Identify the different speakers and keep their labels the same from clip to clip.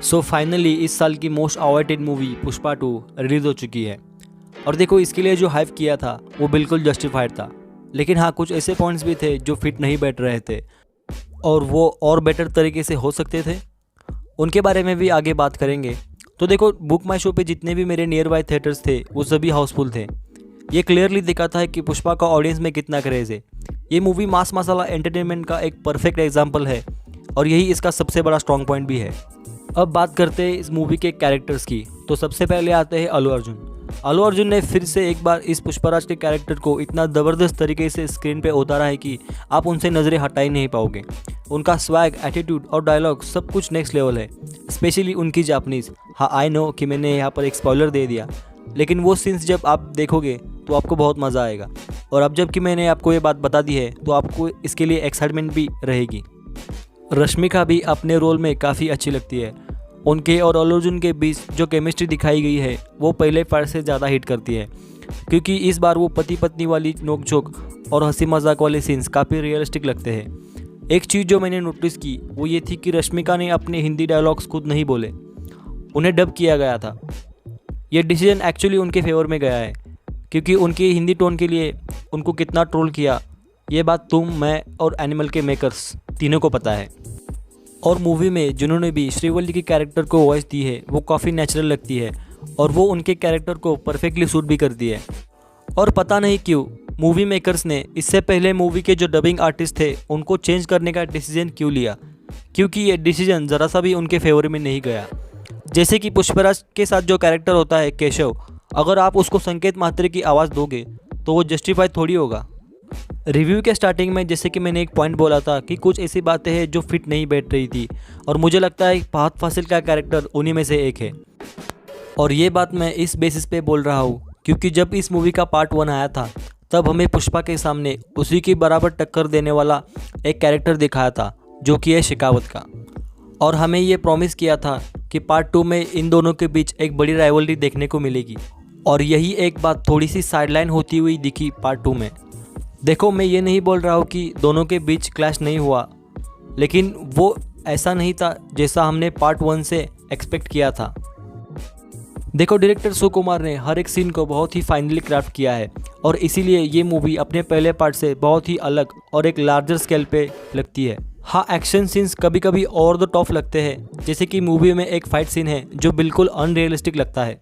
Speaker 1: So finally इस साल की most avoided movie Pushpa 2 release हो चुकी है। और देखो, इसके लिए जो हाइप किया था वो बिल्कुल जस्टिफाइड था। लेकिन हाँ, कुछ ऐसे पॉइंट्स भी थे जो फिट नहीं बैठ रहे थे और वो और बेटर तरीके से हो सकते थे। उनके बारे में भी आगे बात करेंगे। तो देखो, बुक माई शो पे जितने भी मेरे नियर बाय थिएटर्स थे वो सभी हाउसफुल थे। ये क्लियरली दिखाता है कि पुष्पा का ऑडियंस में कितना क्रेज़ है। ये मूवी मास मसाला एंटरटेनमेंट का एक परफेक्ट एग्जाम्पल है और यही इसका सबसे बड़ा स्ट्रॉन्ग पॉइंट भी है। अब बात करते हैं इस मूवी के कैरेक्टर्स की। तो सबसे पहले आते हैं अल्लू अर्जुन। अल्लू अर्जुन ने फिर से एक बार इस पुष्पराज के कैरेक्टर को इतना ज़बरदस्त तरीके से स्क्रीन पे उतारा है कि आप उनसे नज़रें हटा ही नहीं पाओगे। उनका स्वैग, एटीट्यूड और डायलॉग सब कुछ नेक्स्ट लेवल है। स्पेशली उनकी जापनीज़। हाँ, आई नो कि मैंने यहाँ पर एक स्पॉइलर दे दिया, लेकिन वो सीन्स जब आप देखोगे तो आपको बहुत मज़ा आएगा। और अब जबकि मैंने आपको ये बात बता दी है तो आपको इसके लिए एक्साइटमेंट भी रहेगी। रश्मिका भी अपने रोल में काफ़ी अच्छी लगती है। उनके और अल्लू अर्जुन के बीच जो केमिस्ट्री दिखाई गई है वो पहले पार्ट से ज़्यादा हिट करती है, क्योंकि इस बार वो पति पत्नी वाली नोकझोंक और हंसी मजाक वाले सीन्स काफ़ी रियलिस्टिक लगते हैं। एक चीज़ जो मैंने नोटिस की वो ये थी कि रश्मिका ने अपने हिंदी डायलॉग्स खुद नहीं बोले, उन्हें डब किया गया था। ये डिसीजन एक्चुअली उनके फेवर में गया है, क्योंकि उनके हिंदी टोन के लिए उनको कितना ट्रोल किया ये बात तुम, मैं और एनिमल के मेकर्स तीनों को पता है। और मूवी में जिन्होंने भी श्रीवल्ली के कैरेक्टर को वॉइस दी है वो काफ़ी नेचुरल लगती है और वो उनके कैरेक्टर को परफेक्टली सूट भी करती है। और पता नहीं क्यों मूवी मेकर्स ने इससे पहले मूवी के जो डबिंग आर्टिस्ट थे उनको चेंज करने का डिसीजन क्यों लिया, क्योंकि ये डिसीजन ज़रा सा भी उनके फेवर में नहीं गया। जैसे कि पुष्पराज के साथ जो कैरेक्टर होता है केशव, अगर आप उसको संकेत मात्रे की आवाज़ दोगे तो वो जस्टिफाई थोड़ी होगा। रिव्यू के स्टार्टिंग में जैसे कि मैंने एक पॉइंट बोला था कि कुछ ऐसी बातें हैं जो फिट नहीं बैठ रही थी, और मुझे लगता है फहद फासिल का कैरेक्टर उन्हीं में से एक है। और ये बात मैं इस बेसिस पे बोल रहा हूँ क्योंकि जब इस मूवी का पार्ट 1 आया था तब हमें पुष्पा के सामने उसी की बराबर टक्कर देने वाला एक कैरेक्टर दिखाया था जो कि है शेखावत का। और हमें ये प्रॉमिस किया था कि पार्ट 2 में इन दोनों के बीच एक बड़ी राइवलरी देखने को मिलेगी, और यही एक बात थोड़ी सी साइडलाइन होती हुई दिखी पार्ट 2 में। देखो, मैं ये नहीं बोल रहा हूँ कि दोनों के बीच क्लैश नहीं हुआ, लेकिन वो ऐसा नहीं था जैसा हमने पार्ट 1 से एक्सपेक्ट किया था। देखो, डायरेक्टर सुकुमार ने हर एक सीन को बहुत ही फाइनली क्राफ्ट किया है और इसीलिए ये मूवी अपने पहले पार्ट से बहुत ही अलग और एक लार्जर स्केल पे लगती है। हाँ, एक्शन सीन्स कभी कभी ओवर द टॉप लगते हैं, जैसे कि मूवी में एक फाइट सीन है जो बिल्कुल अनरियलिस्टिक लगता है।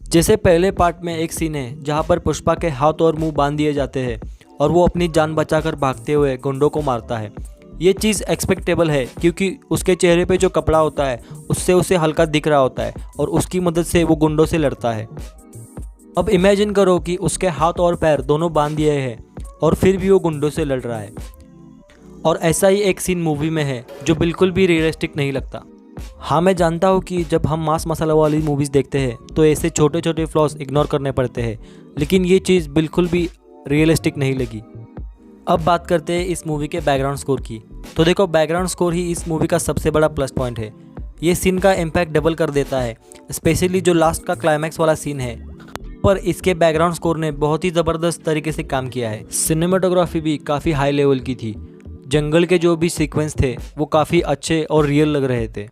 Speaker 1: जैसे पहले पार्ट में एक सीन है जहाँ पर पुष्पा के हाथ और मुँह बांध दिए जाते हैं और वो अपनी जान बचाकर भागते हुए गुंडों को मारता है। ये चीज़ एक्सपेक्टेबल है क्योंकि उसके चेहरे पे जो कपड़ा होता है उससे उसे हल्का दिख रहा होता है और उसकी मदद से वो गुंडों से लड़ता है। अब इमेजिन करो कि उसके हाथ और पैर दोनों बांध दिए हैं और फिर भी वो गुंडों से लड़ रहा है। और ऐसा ही एक सीन मूवी में है जो बिल्कुल भी रियलिस्टिक नहीं लगता। हाँ, मैं जानता हूँ कि जब हम मास मसाला वाली मूवीज़ देखते हैं तो ऐसे छोटे छोटे फ्लॉज इग्नोर करने पड़ते हैं, लेकिन ये चीज़ बिल्कुल भी रियलिस्टिक नहीं लगी। अब बात करते हैं इस मूवी के बैकग्राउंड स्कोर की। तो देखो, बैकग्राउंड स्कोर ही इस मूवी का सबसे बड़ा प्लस पॉइंट है। ये सीन का इम्पैक्ट डबल कर देता है, स्पेशली जो लास्ट का क्लाइमैक्स वाला सीन है। पर इसके बैकग्राउंड स्कोर ने बहुत ही ज़बरदस्त तरीके से काम किया है। सिनेमाटोग्राफी भी काफ़ी हाई लेवल की थी। जंगल के जो भी सीक्वेंस थे वो काफ़ी अच्छे और रियल लग रहे थे,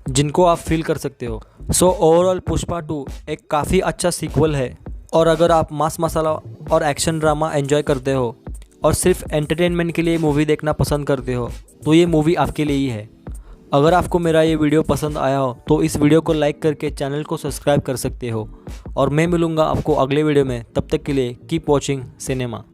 Speaker 1: जिनको आप फील कर सकते हो। सो ओवरऑल पुष्पा 2 एक काफ़ी अच्छा सीक्वल है। और अगर आप मास मसाला और एक्शन ड्रामा एंजॉय करते हो और सिर्फ एंटरटेनमेंट के लिए मूवी देखना पसंद करते हो तो ये मूवी आपके लिए ही है। अगर आपको मेरा ये वीडियो पसंद आया हो तो इस वीडियो को लाइक करके चैनल को सब्सक्राइब कर सकते हो। और मैं मिलूँगा आपको अगले वीडियो में। तब तक के लिए कीप वॉचिंग सिनेमा।